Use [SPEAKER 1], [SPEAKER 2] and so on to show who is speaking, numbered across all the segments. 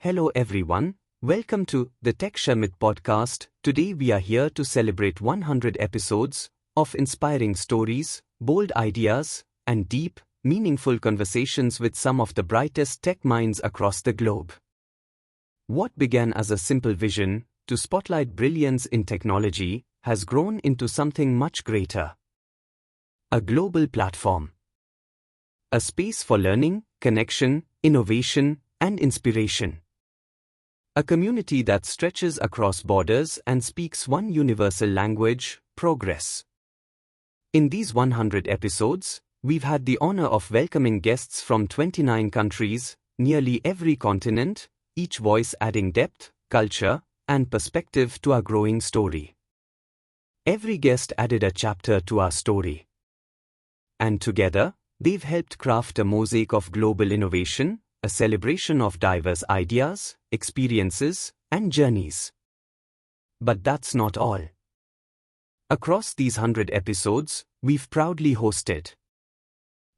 [SPEAKER 1] Hello everyone, welcome to the Tech Sharmit Podcast. Today we are here to celebrate 100 episodes of inspiring stories, bold ideas, and deep, meaningful conversations with some of the brightest tech minds across the globe. What began as a simple vision to spotlight brilliance in technology has grown into something much greater. A global platform. A space for learning, connection, innovation, and inspiration. A community that stretches across borders and speaks one universal language, progress. In these 100 episodes, we've had the honor of welcoming guests from 29 countries, nearly every continent, each voice adding depth, culture, and perspective to our growing story. Every guest added a chapter to our story. And together, they've helped craft a mosaic of global innovation, a celebration of diverse ideas, experiences, and journeys. But that's not all. Across these 100 episodes, we've proudly hosted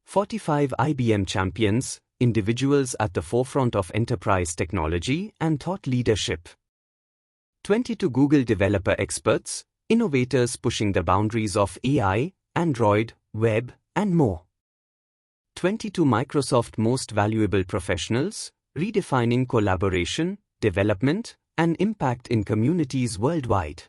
[SPEAKER 1] 45 IBM champions, individuals at the forefront of enterprise technology and thought leadership. 22 Google developer experts, innovators pushing the boundaries of AI, Android, web, and more. 22 Microsoft most valuable professionals, redefining collaboration, development, and impact in communities worldwide.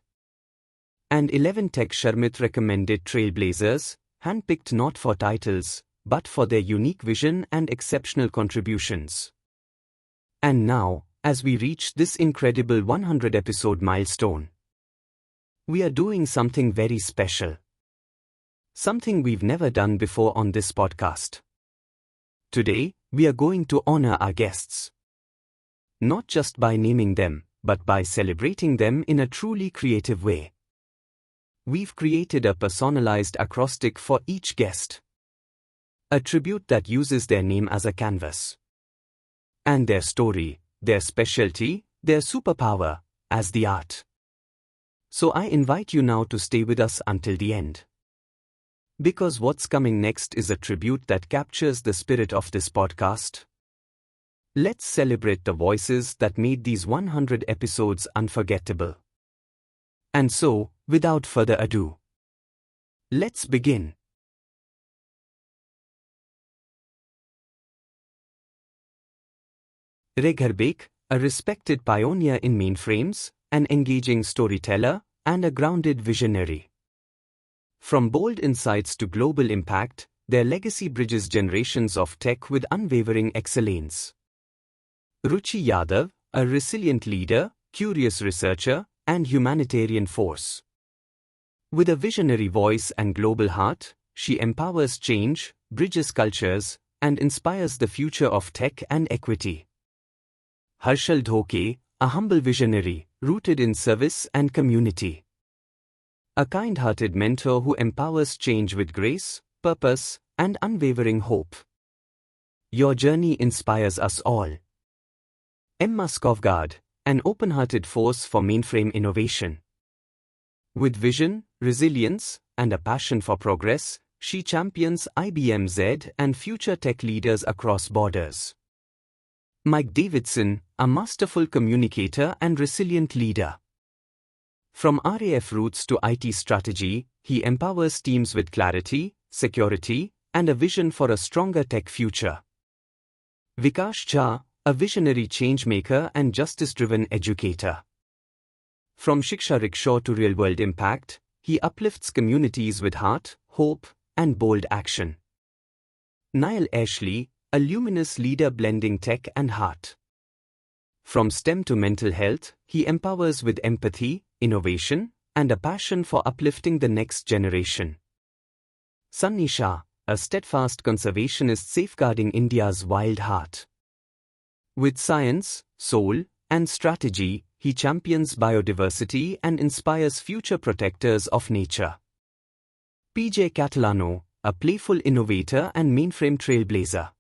[SPEAKER 1] And 11 Tech Sharmit recommended trailblazers, handpicked not for titles, but for their unique vision and exceptional contributions. And now, as we reach this incredible 100-episode milestone, we are doing something very special. Something we've never done before on this podcast. Today, we are going to honor our guests. Not just by naming them, but by celebrating them in a truly creative way. We've created a personalized acrostic for each guest. A tribute that uses their name as a canvas. And their story, their specialty, their superpower, as the art. So I invite you now to stay with us until the end. Because what's coming next is a tribute that captures the spirit of this podcast. Let's celebrate the voices that made these 100 episodes unforgettable. And so, without further ado, let's begin. Regharbek, a respected pioneer in mainframes, an engaging storyteller, and a grounded visionary. From bold insights to global impact, their legacy bridges generations of tech with unwavering excellence. Ruchi Yadav, a resilient leader, curious researcher, and humanitarian force. With a visionary voice and global heart, she empowers change, bridges cultures, and inspires the future of tech and equity. Harshal Dhoke, a humble visionary, rooted in service and community. A kind-hearted mentor who empowers change with grace, purpose, and unwavering hope. Your journey inspires us all. Emma Skovgaard, an open-hearted force for mainframe innovation. With vision, resilience, and a passion for progress, she champions IBM Z and future tech leaders across borders. Mike Davidson, a masterful communicator and resilient leader. From RAF roots to IT strategy, he empowers teams with clarity, security, and a vision for a stronger tech future. Vikash Jha, a visionary changemaker and justice-driven educator. From Shiksha Rickshaw to real-world impact, he uplifts communities with heart, hope, and bold action. Niall Ashley, a luminous leader blending tech and heart. From STEM to mental health, he empowers with empathy, innovation, and a passion for uplifting the next generation. Sunny Shah, a steadfast conservationist safeguarding India's wild heart. With science, soul, and strategy, he champions biodiversity and inspires future protectors of nature. PJ Catalano, a playful innovator and mainframe trailblazer.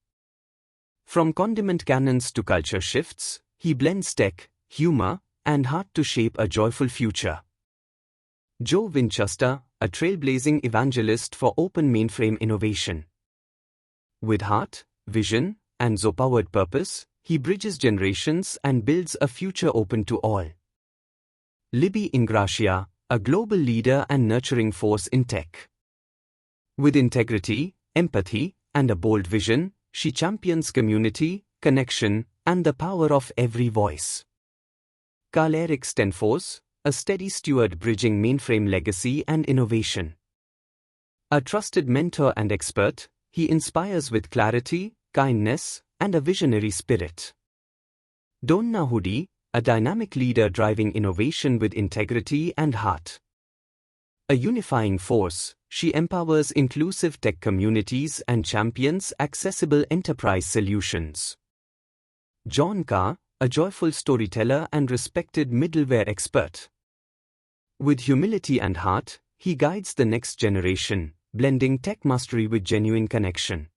[SPEAKER 1] From condiment cannons to culture shifts, he blends tech, humor, and heart to shape a joyful future. Joe Winchester, a trailblazing evangelist for open mainframe innovation. With heart, vision, and Zo-powered purpose, he bridges generations and builds a future open to all. Libby Ingrassia, a global leader and nurturing force in tech. With integrity, empathy, and a bold vision, she champions community, connection, and the power of every voice. Karl-Erik Stenfors, a steady steward bridging mainframe legacy and innovation. A trusted mentor and expert, he inspires with clarity, kindness, and a visionary spirit. Donna Hudi, a dynamic leader driving innovation with integrity and heart. A unifying force, she empowers inclusive tech communities and champions accessible enterprise solutions. John Carr, a joyful storyteller and respected middleware expert. With humility and heart, he guides the next generation, blending tech mastery with genuine connection.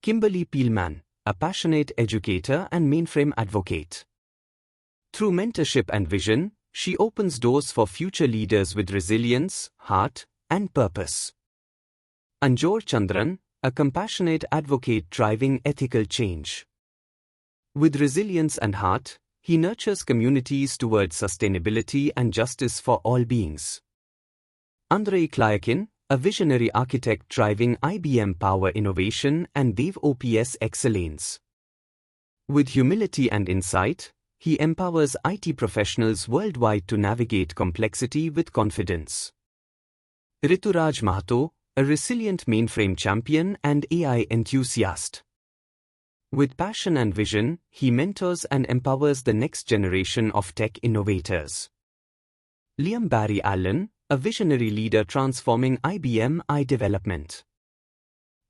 [SPEAKER 1] Kimberly Peelman, a passionate educator and mainframe advocate. Through mentorship and vision, she opens doors for future leaders with resilience, heart, and purpose. Anjor Chandran, a compassionate advocate driving ethical change. With resilience and heart, he nurtures communities towards sustainability and justice for all beings. Andrei Klyakin, a visionary architect driving IBM Power Innovation and DevOps excellence. With humility and insight, he empowers IT professionals worldwide to navigate complexity with confidence. Rituraj Mahato, a resilient mainframe champion and AI enthusiast. With passion and vision, he mentors and empowers the next generation of tech innovators. Liam Barry Allen, a visionary leader transforming IBM i development.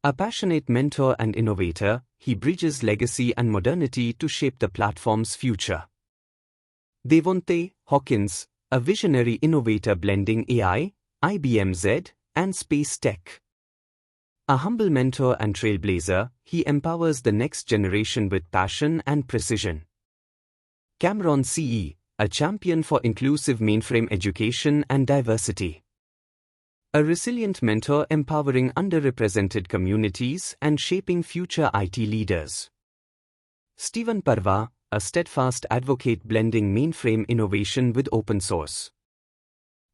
[SPEAKER 1] A passionate mentor and innovator, he bridges legacy and modernity to shape the platform's future. Devontae Hawkins, a visionary innovator blending AI, IBM Z, and space tech. A humble mentor and trailblazer, he empowers the next generation with passion and precision. Cameron CE, a champion for inclusive mainframe education and diversity. A resilient mentor empowering underrepresented communities and shaping future IT leaders. Stephen Parva, a steadfast advocate blending mainframe innovation with open source.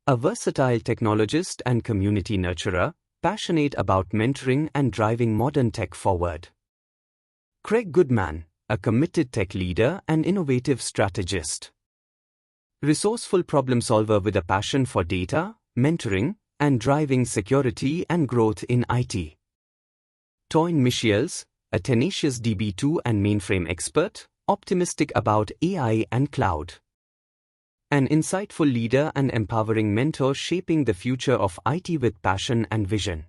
[SPEAKER 1] A versatile technologist and community nurturer, passionate about mentoring and driving modern tech forward. Craig Goodman, a committed tech leader and innovative strategist. Resourceful problem solver with a passion for data, mentoring, and driving security and growth in IT. Toyin Michiels, a tenacious DB2 and mainframe expert, optimistic about AI and cloud. An insightful leader and empowering mentor shaping the future of IT with passion and vision.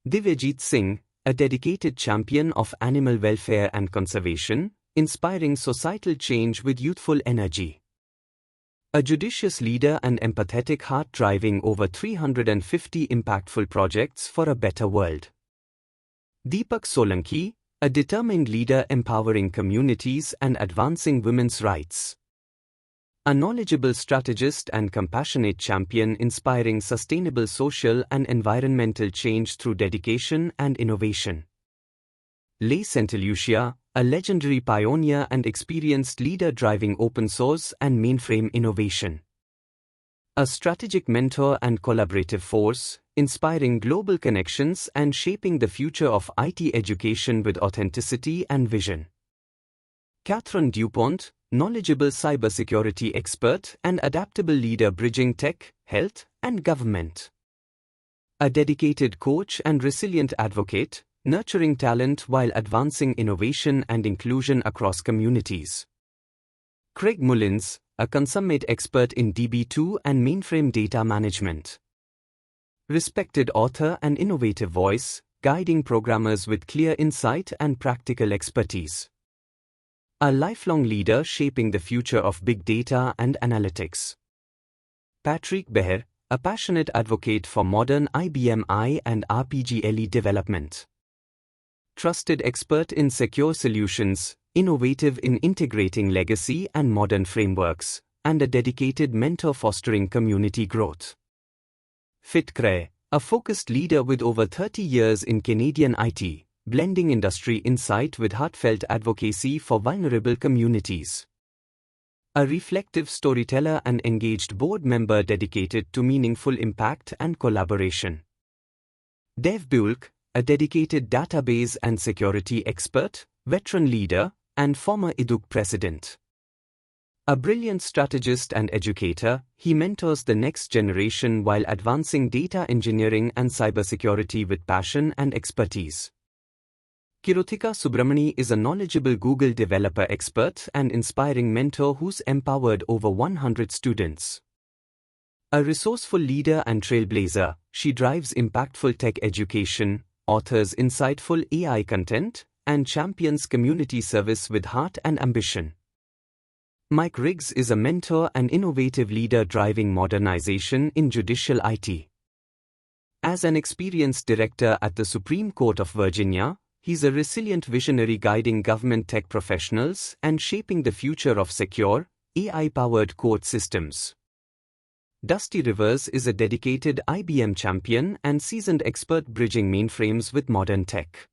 [SPEAKER 1] Divyajit Singh, a dedicated champion of animal welfare and conservation, inspiring societal change with youthful energy. A judicious leader and empathetic heart driving over 350 impactful projects for a better world. Deepak Solanki, a determined leader empowering communities and advancing women's rights. A knowledgeable strategist and compassionate champion inspiring sustainable social and environmental change through dedication and innovation. Leigh St. Lucia, a legendary pioneer and experienced leader driving open source and mainframe innovation. A strategic mentor and collaborative force, inspiring global connections and shaping the future of IT education with authenticity and vision. Catherine Dupont, knowledgeable cybersecurity expert and adaptable leader bridging tech, health, and government. A dedicated coach and resilient advocate, nurturing talent while advancing innovation and inclusion across communities. Craig Mullins, a consummate expert in DB2 and mainframe data management. Respected author and innovative voice, guiding programmers with clear insight and practical expertise. A lifelong leader shaping the future of big data and analytics. Patrick Behr, a passionate advocate for modern IBM I and RPGLE development. Trusted expert in secure solutions, innovative in integrating legacy and modern frameworks, and a dedicated mentor fostering community growth. Fit Cray, a focused leader with over 30 years in Canadian IT, blending industry insight with heartfelt advocacy for vulnerable communities. A reflective storyteller and engaged board member dedicated to meaningful impact and collaboration. Dev Bulk, a dedicated database and security expert, veteran leader, and former IDUC president. A brilliant strategist and educator, he mentors the next generation while advancing data engineering and cybersecurity with passion and expertise. Kiruthika Subramani is a knowledgeable Google developer expert and inspiring mentor who's empowered over 100 students. A resourceful leader and trailblazer, she drives impactful tech education, authors insightful AI content, and champions community service with heart and ambition. Mike Riggs is a mentor and innovative leader driving modernization in judicial IT. As an experienced director at the Supreme Court of Virginia, he's a resilient visionary guiding government tech professionals and shaping the future of secure, AI-powered court systems. Dusty Rivers is a dedicated IBM champion and seasoned expert bridging mainframes with modern tech.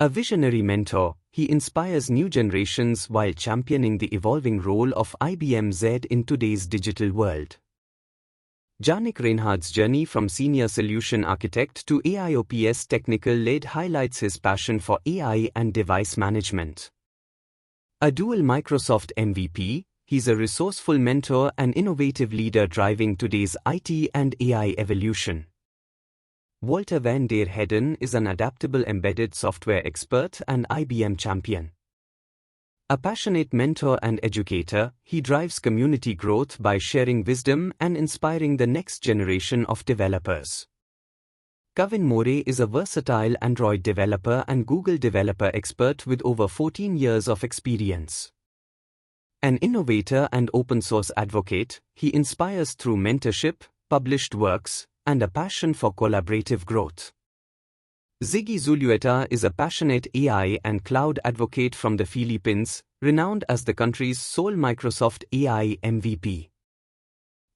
[SPEAKER 1] A visionary mentor, he inspires new generations while championing the evolving role of IBM Z in today's digital world. Janik Reinhardt's journey from senior solution architect to AIOps technical lead highlights his passion for AI and device management. A dual Microsoft MVP, he's a resourceful mentor and innovative leader driving today's IT and AI evolution. Walter van der Hedden is an adaptable embedded software expert and IBM champion. A passionate mentor and educator, he drives community growth by sharing wisdom and inspiring the next generation of developers. Kevin Morey is a versatile Android developer and Google developer expert with over 14 years of experience. An innovator and open source advocate, he inspires through mentorship, published works, and a passion for collaborative growth. Ziggy Zulueta is a passionate AI and cloud advocate from the Philippines, renowned as the country's sole Microsoft AI MVP.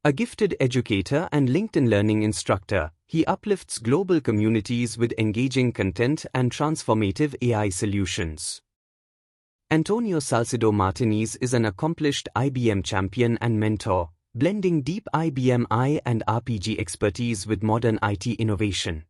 [SPEAKER 1] A gifted educator and LinkedIn learning instructor, he uplifts global communities with engaging content and transformative AI solutions. Antonio Salcido Martinez is an accomplished IBM champion and mentor, blending deep IBM I and RPG expertise with modern IT innovation.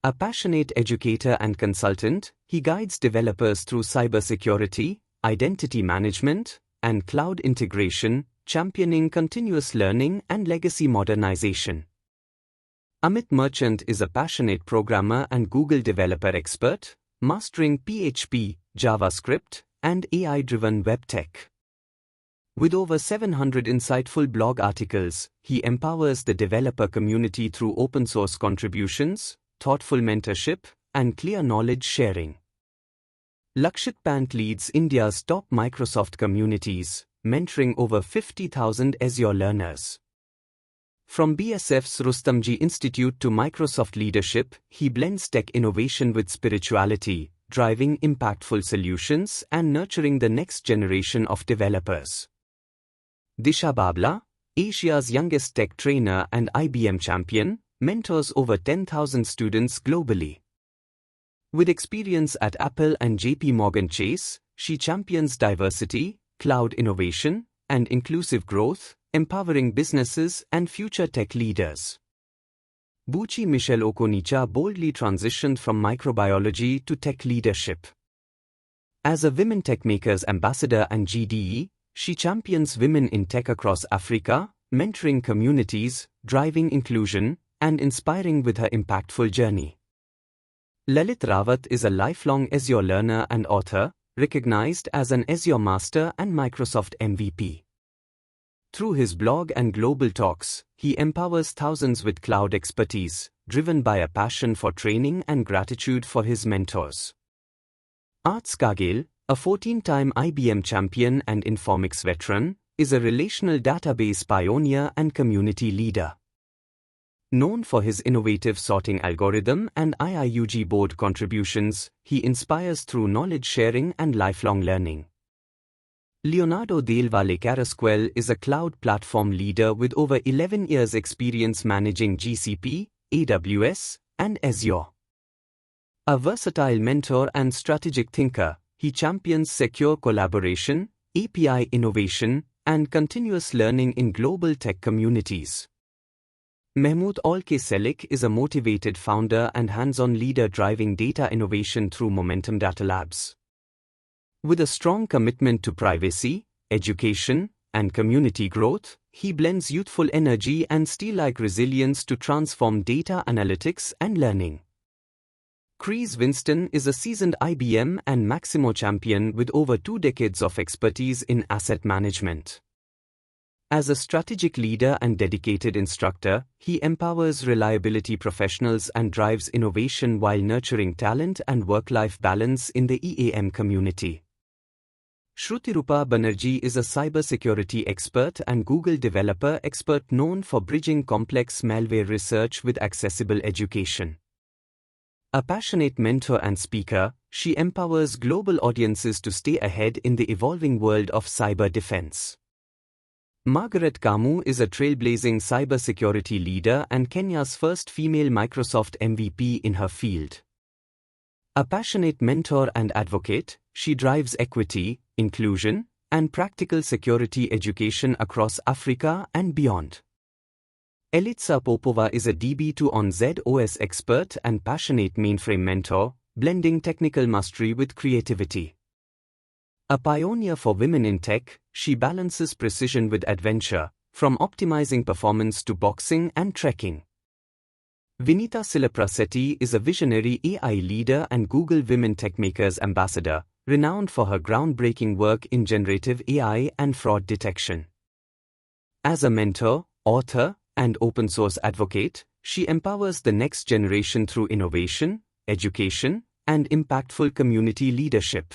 [SPEAKER 1] A passionate educator and consultant, he guides developers through cybersecurity, identity management, and cloud integration, championing continuous learning and legacy modernization. Amit Merchant is a passionate programmer and Google developer expert, mastering PHP, JavaScript, and AI-driven web tech. With over 700 insightful blog articles, he empowers the developer community through open-source contributions, thoughtful mentorship, and clear knowledge sharing. Lakshit Pant leads India's top Microsoft communities, mentoring over 50,000 Azure learners. From BSF's Rustomjee Institute to Microsoft leadership, he blends tech innovation with spirituality, driving impactful solutions and nurturing the next generation of developers. Disha Babla, Asia's youngest tech trainer and IBM champion, mentors over 10,000 students globally. With experience at Apple and JP Morgan Chase, she champions diversity, cloud innovation, and inclusive growth, empowering businesses and future tech leaders. Buchi Michelle Okonicha boldly transitioned from microbiology to tech leadership. As a Women Techmakers ambassador and GDE, she champions women in tech across Africa, mentoring communities, driving inclusion, and inspiring with her impactful journey. Lalit Rawat is a lifelong Azure learner and author, recognized as an Azure Master and Microsoft MVP. Through his blog and global talks, he empowers thousands with cloud expertise, driven by a passion for training and gratitude for his mentors. Art Skagel, a 14-time IBM champion and Informix veteran, is a relational database pioneer and community leader. Known for his innovative sorting algorithm and IIUG board contributions, he inspires through knowledge sharing and lifelong learning. Leonardo Del Valle Carrasquel is a cloud platform leader with over 11 years' experience managing GCP, AWS, and Azure. A versatile mentor and strategic thinker, he champions secure collaboration, API innovation, and continuous learning in global tech communities. Mahmood Al-Selik is a motivated founder and hands-on leader driving data innovation through Momentum Data Labs. With a strong commitment to privacy, education, and community growth, he blends youthful energy and steel-like resilience to transform data analytics and learning. Chris Winston is a seasoned IBM and Maximo champion with over 2 decades of expertise in asset management. As a strategic leader and dedicated instructor, he empowers reliability professionals and drives innovation while nurturing talent and work-life balance in the EAM community. Shrutirupa Banerjee is a cybersecurity expert and Google developer expert known for bridging complex malware research with accessible education. A passionate mentor and speaker, she empowers global audiences to stay ahead in the evolving world of cyber defense. Margaret Kamu is a trailblazing cybersecurity leader and Kenya's first female Microsoft MVP in her field. A passionate mentor and advocate, she drives equity, inclusion, and practical security education across Africa and beyond. Elitsa Popova is a DB2 on ZOS expert and passionate mainframe mentor, blending technical mastery with creativity. A pioneer for women in tech, she balances precision with adventure, from optimizing performance to boxing and trekking. Vinita Silaprasetti is a visionary AI leader and Google Women Techmakers ambassador, renowned for her groundbreaking work in generative AI and fraud detection. As a mentor, author, and open-source advocate, she empowers the next generation through innovation, education, and impactful community leadership.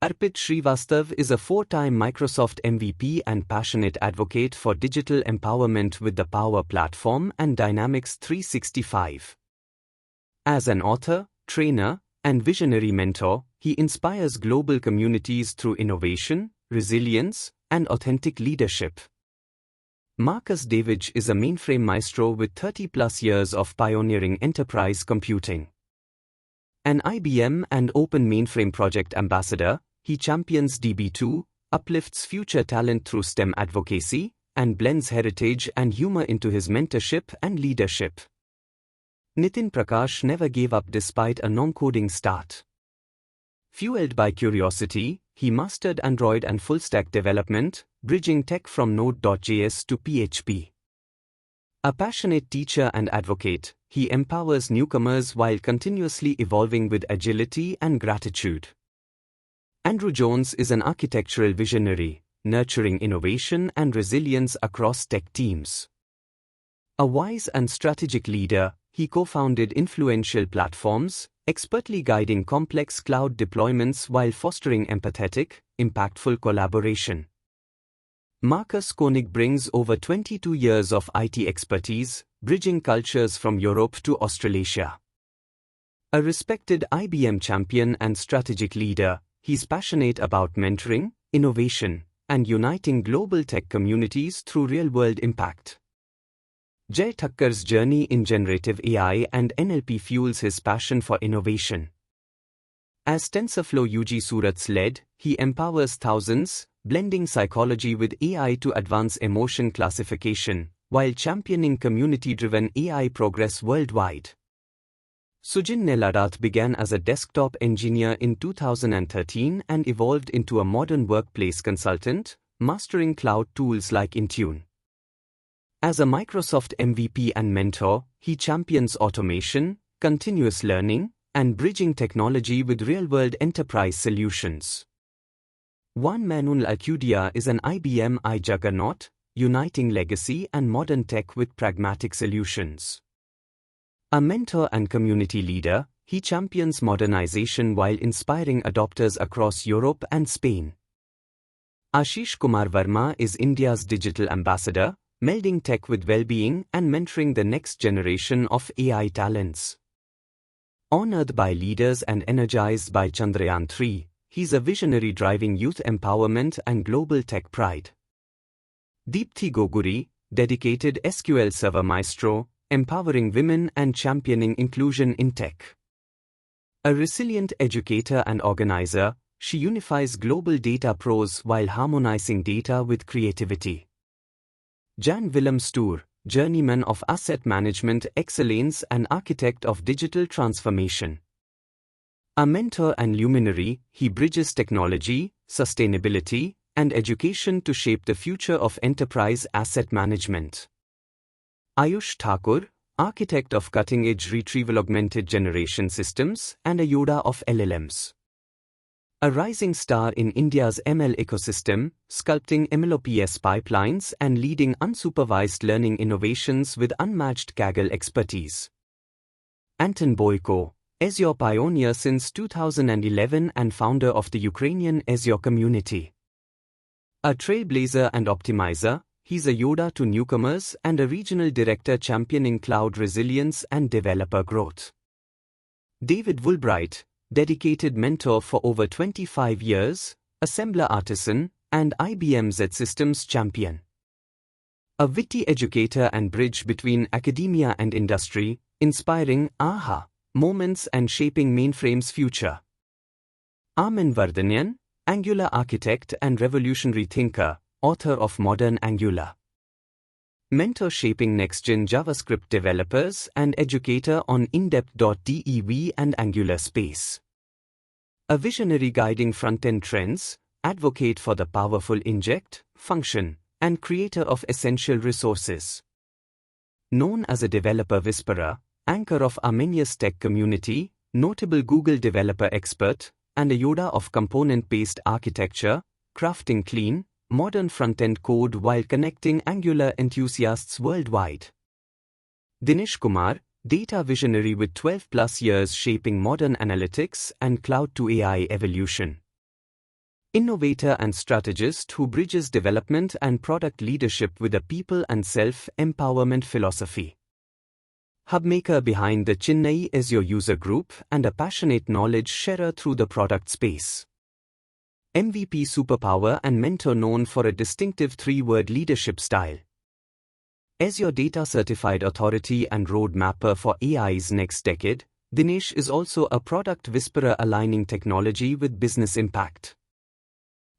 [SPEAKER 1] Arpit Srivastav is a 4-time Microsoft MVP and passionate advocate for digital empowerment with the Power Platform and Dynamics 365. As an author, trainer, and visionary mentor, he inspires global communities through innovation, resilience, and authentic leadership. Marcus Davidge is a mainframe maestro with 30-plus years of pioneering enterprise computing. An IBM and Open Mainframe Project ambassador, he champions DB2, uplifts future talent through STEM advocacy, and blends heritage and humor into his mentorship and leadership. Nitin Prakash never gave up despite a non-coding start. Fueled by curiosity, he mastered Android and full-stack development, bridging tech from Node.js to PHP. A passionate teacher and advocate, he empowers newcomers while continuously evolving with agility and gratitude. Andrew Jones is an architectural visionary, nurturing innovation and resilience across tech teams. A wise and strategic leader, he co-founded influential platforms, expertly guiding complex cloud deployments while fostering empathetic, impactful collaboration. Marcus Koenig brings over 22 years of IT expertise, bridging cultures from Europe to Australasia. A respected IBM champion and strategic leader, he's passionate about mentoring, innovation, and uniting global tech communities through real-world impact. Jay Thakkar's journey in generative AI and NLP fuels his passion for innovation. As TensorFlow UG Surat's led, he empowers thousands, blending psychology with AI to advance emotion classification, while championing community-driven AI progress worldwide. Sujin Nelarath began as a desktop engineer in 2013 and evolved into a modern workplace consultant, mastering cloud tools like Intune. As a Microsoft MVP and mentor, he champions automation, continuous learning, and bridging technology with real-world enterprise solutions. Juan Manuel Alcudia is an IBM juggernaut, uniting legacy and modern tech with pragmatic solutions. A mentor and community leader, he champions modernization while inspiring adopters across Europe and Spain. Ashish Kumar Verma is India's digital ambassador, melding tech with well-being and mentoring the next generation of AI talents. Honored by leaders and energized by Chandrayaan-3, he's a visionary driving youth empowerment and global tech pride. Deepthi Goguri, dedicated SQL Server maestro, empowering women and championing inclusion in tech. A resilient educator and organizer, she unifies global data pros while harmonizing data with creativity. Jan Willem Stoer, journeyman of asset management excellence and architect of digital transformation. A mentor and luminary, he bridges technology, sustainability, and education to shape the future of enterprise asset management. Ayush Thakur, architect of cutting-edge retrieval augmented generation systems and a Yoda of LLMs. A rising star in India's ML ecosystem, sculpting MLOps pipelines and leading unsupervised learning innovations with unmatched Kaggle expertise. Anton Boyko, Azure pioneer since 2011 and founder of the Ukrainian Azure community. A trailblazer and optimizer, he's a Yoda to newcomers and a regional director championing cloud resilience and developer growth. David Woolbright, dedicated mentor for over 25 years, assembler artisan, and IBM Z Systems champion. A witty educator and bridge between academia and industry, inspiring aha moments and shaping mainframe's future. Armin Vardanian, Angular architect and revolutionary thinker, author of Modern Angular. Mentor shaping next-gen JavaScript developers and educator on in-depth.dev and Angular space. A visionary guiding front-end trends, advocate for the powerful inject, function, and creator of essential resources. Known as a developer whisperer, anchor of Armenia's tech community, notable Google developer expert, and a Yoda of component-based architecture, crafting clean, modern front-end code while connecting Angular enthusiasts worldwide. Dinesh Kumar, data visionary with 12+ years shaping modern analytics and cloud-to-AI evolution. Innovator and strategist who bridges development and product leadership with a people and self-empowerment philosophy. Hubmaker behind the Chennai Azure user group and a passionate knowledge sharer through the product space. MVP superpower and mentor known for a distinctive 3-word leadership style. Azure Data Certified Authority and Roadmapper for AI's next decade, Dinesh is also a product whisperer aligning technology with business impact.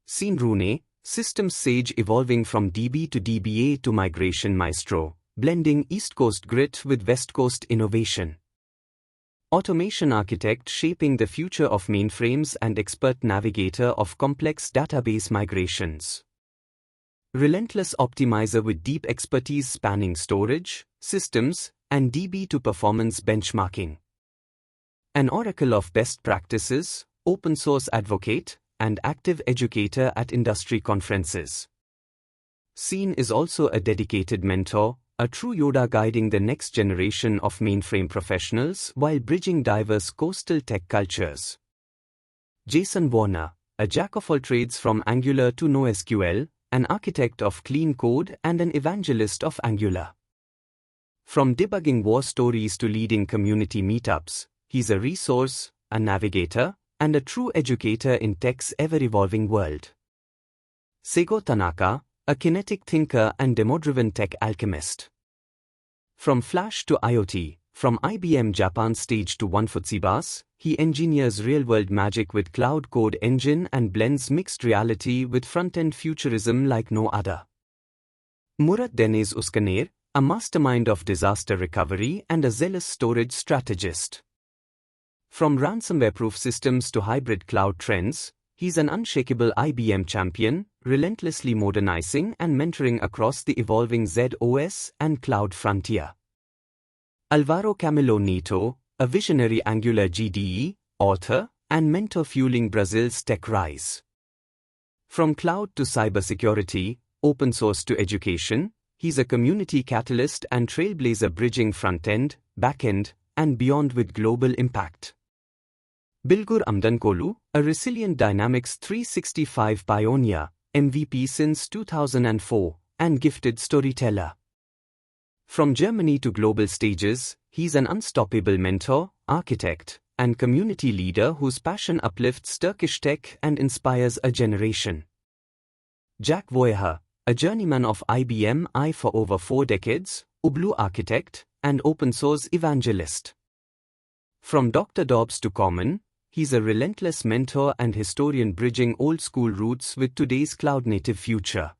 [SPEAKER 1] Seen Rune, systems sage evolving from DB to DBA to migration maestro, blending East Coast grit with West Coast innovation. Automation architect shaping the future of mainframes and expert navigator of complex database migrations. Relentless optimizer with deep expertise spanning storage, systems, and DB to performance benchmarking. An oracle of best practices, open source advocate, and active educator at industry conferences. Seen is also a dedicated mentor, a true Yoda guiding the next generation of mainframe professionals while bridging diverse coastal tech cultures. Jason Warner, a jack of all trades from Angular to NoSQL, an architect of clean code and an evangelist of Angular. From debugging war stories to leading community meetups, he's a resource, a navigator, and a true educator in tech's ever-evolving world. Seigo Tanaka, a kinetic thinker and demo-driven tech alchemist. From Flash to IoT, from IBM Japan stage to OneFootsieBus, he engineers real-world magic with Cloud Code Engine and blends mixed reality with front-end futurism like no other. Murat Deniz Uskaner, a mastermind of disaster recovery and a zealous storage strategist. From ransomware-proof systems to hybrid cloud trends, he's an unshakable IBM champion, relentlessly modernizing and mentoring across the evolving ZOS and cloud frontier. Alvaro Camilo Neto, a visionary Angular GDE, author, and mentor fueling Brazil's tech rise. From cloud to cybersecurity, open source to education, he's a community catalyst and trailblazer bridging front-end, back-end, and beyond with global impact. Bilgur Amdankolu, a resilient Dynamics 365 pioneer, MVP since 2004, and gifted storyteller. From Germany to global stages, he's an unstoppable mentor, architect, and community leader whose passion uplifts Turkish tech and inspires a generation. Jack Voyager, a journeyman of IBM I for over 4 decades, Ublu architect, and open source evangelist. From Dr. Dobbs to Common, he's a relentless mentor and historian bridging old-school roots with today's cloud-native future.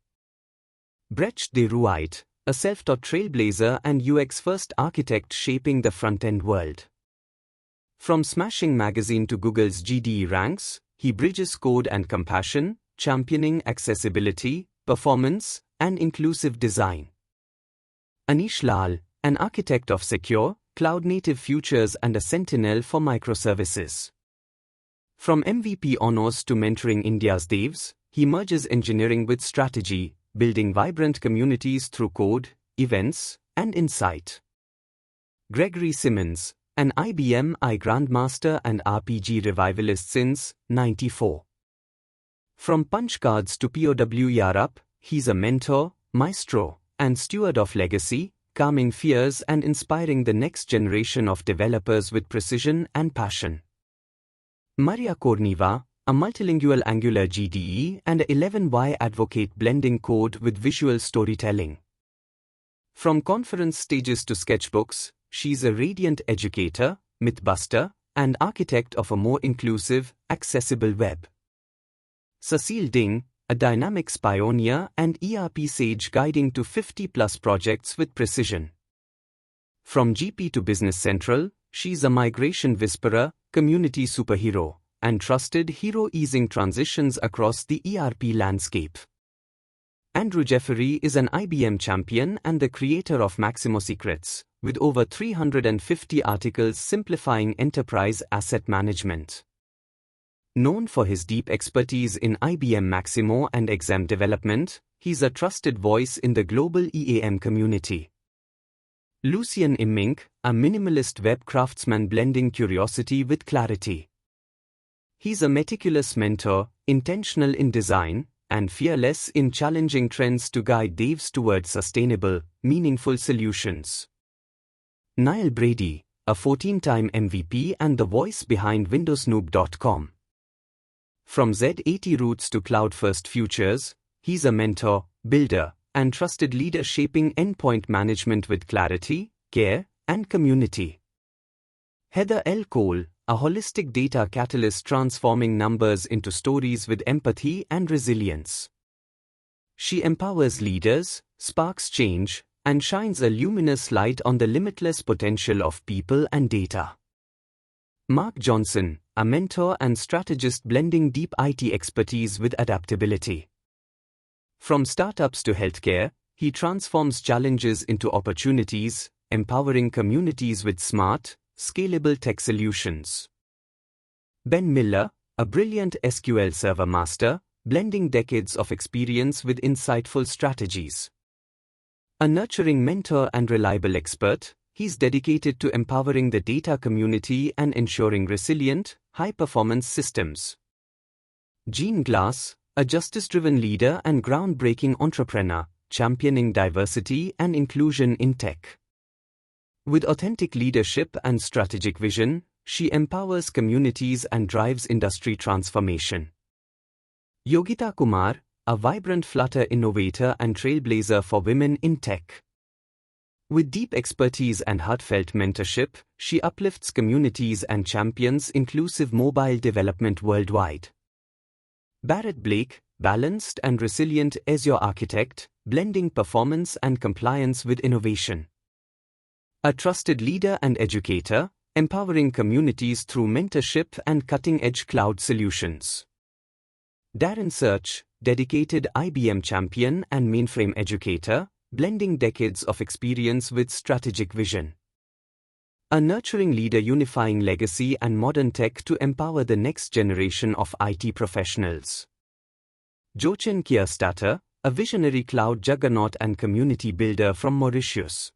[SPEAKER 1] Brecht de Ruijt, a self-taught trailblazer and UX-first architect shaping the front-end world. From Smashing Magazine to Google's GDE ranks, he bridges code and compassion, championing accessibility, performance, and inclusive design. Anish Lal, an architect of secure, cloud-native futures and a sentinel for microservices. From MVP honors to mentoring India's devs, he merges engineering with strategy, building vibrant communities through code, events, and insight. Gregory Simmons, an IBM I Grandmaster and RPG revivalist since '94. From punch cards to POW Yarup, he's a mentor, maestro, and steward of legacy, calming fears and inspiring the next generation of developers with precision and passion. Maria Korneva, a multilingual Angular GDE and a 11Y advocate blending code with visual storytelling. From conference stages to sketchbooks, she's a radiant educator, mythbuster, and architect of a more inclusive, accessible web. Cecile Ding, a dynamics pioneer and ERP sage guiding to 50-plus projects with precision. From GP to Business Central, she's a migration whisperer, community superhero, and trusted hero easing transitions across the ERP landscape. Andrew Jeffery is an IBM champion and the creator of Maximo Secrets, with over 350 articles simplifying enterprise asset management. Known for his deep expertise in IBM Maximo and exam development, he's a trusted voice in the global EAM community. Lucian Immink, a minimalist web craftsman blending curiosity with clarity. He's a meticulous mentor, intentional in design, and fearless in challenging trends to guide devs towards sustainable, meaningful solutions. Niall Brady, a 14-time MVP and the voice behind windowsnoob.com. From Z80 roots to cloud-first futures, he's a mentor, builder, and trusted leader shaping endpoint management with clarity, care, and community. Heather L. Cole, a holistic data catalyst transforming numbers into stories with empathy and resilience. She empowers leaders, sparks change, and shines a luminous light on the limitless potential of people and data. Mark Johnson, a mentor and strategist blending deep IT expertise with adaptability. From startups to healthcare, he transforms challenges into opportunities, empowering communities with smart, scalable tech solutions. Ben Miller, a brilliant SQL Server master, blending decades of experience with insightful strategies. A nurturing mentor and reliable expert, he's dedicated to empowering the data community and ensuring resilient, high-performance systems. Gene Glass, a justice-driven leader and groundbreaking entrepreneur, championing diversity and inclusion in tech. With authentic leadership and strategic vision, she empowers communities and drives industry transformation. Yogita Kumar, a vibrant Flutter innovator and trailblazer for women in tech. With deep expertise and heartfelt mentorship, she uplifts communities and champions inclusive mobile development worldwide. Barrett Blake, balanced and resilient Azure architect, blending performance and compliance with innovation. A trusted leader and educator, empowering communities through mentorship and cutting-edge cloud solutions. Darren Search, dedicated IBM champion and mainframe educator, blending decades of experience with strategic vision. A nurturing leader unifying legacy and modern tech to empower the next generation of IT professionals. Jochen Kierstatter, a visionary cloud juggernaut and community builder from Mauritius.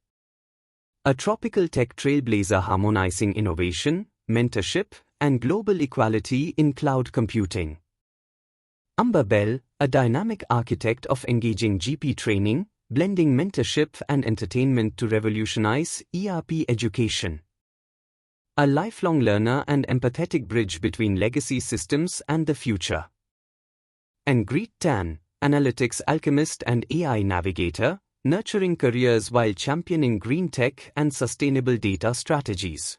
[SPEAKER 1] A tropical tech trailblazer harmonizing innovation, mentorship, and global equality in cloud computing. Amber Bell, a dynamic architect of engaging GP training, blending mentorship and entertainment to revolutionize ERP education. A lifelong learner and empathetic bridge between legacy systems and the future. And Greet Tan, analytics alchemist and AI navigator, nurturing careers while championing green tech and sustainable data strategies.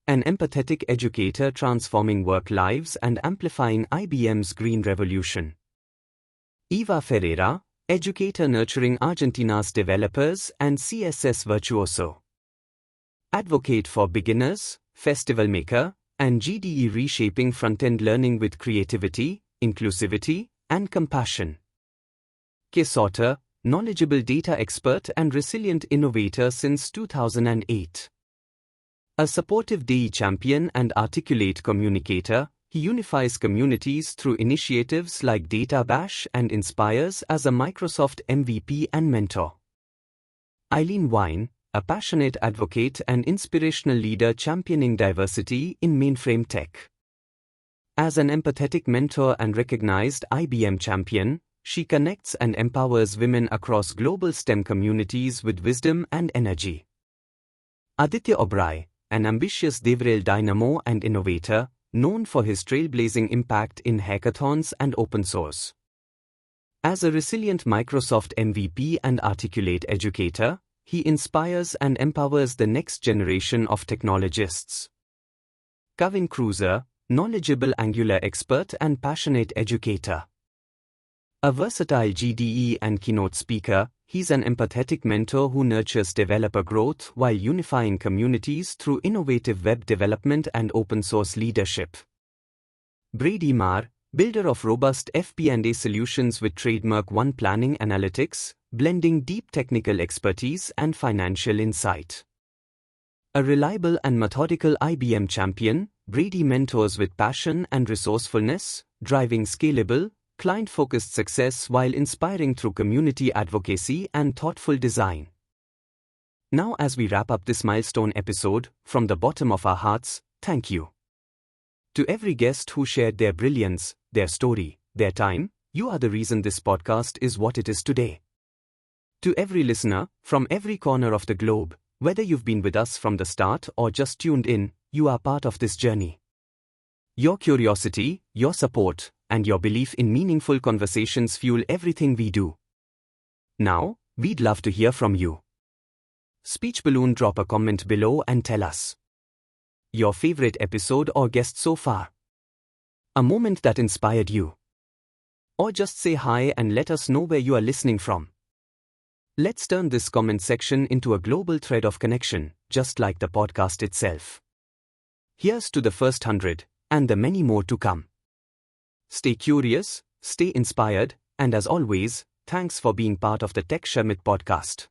[SPEAKER 1] an empathetic educator transforming work lives and amplifying IBM's green revolution. Eva Ferreira, educator nurturing Argentina's developers and CSS virtuoso. Advocate for beginners, festival maker, and GDE reshaping front-end learning with creativity, inclusivity, and compassion. Kay Sauter, knowledgeable data expert and resilient innovator since 2008. A supportive DE champion and articulate communicator, he unifies communities through initiatives like Data Bash and inspires as a Microsoft MVP and mentor. Eileen Wine, a passionate advocate and inspirational leader championing diversity in mainframe tech. As an empathetic mentor and recognized IBM champion, she connects and empowers women across global STEM communities with wisdom and energy. Aditya Obrai, an ambitious DevRel dynamo and innovator, known for his trailblazing impact in hackathons and open source. As a resilient Microsoft MVP and articulate educator, he inspires and empowers the next generation of technologists. Kevin Cruiser, knowledgeable Angular expert and passionate educator. A versatile GDE and keynote speaker, he's an empathetic mentor who nurtures developer growth while unifying communities through innovative web development and open source leadership. Brady Marr, builder of robust FP&A solutions with trademark One Planning Analytics, blending deep technical expertise and financial insight. A reliable and methodical IBM champion, Brady mentors with passion and resourcefulness, driving scalable, client-focused success while inspiring through community advocacy and thoughtful design. Now, as we wrap up this milestone episode, from the bottom of our hearts, thank you. To every guest who shared their brilliance, their story, their time, you are the reason this podcast is what it is today. To every listener, from every corner of the globe, whether you've been with us from the start or just tuned in, you are part of this journey. Your curiosity, your support, and your belief in meaningful conversations fuel everything we do. Now, we'd love to hear from you. Speech balloon, drop a comment below and tell us your favorite episode or guest so far. A moment that inspired you. Or just say hi and let us know where you are listening from. Let's turn this comment section into a global thread of connection, just like the podcast itself. Here's to the first 100, and the many more to come. Stay curious, stay inspired, and as always, thanks for being part of the Tech Sharmit Podcast.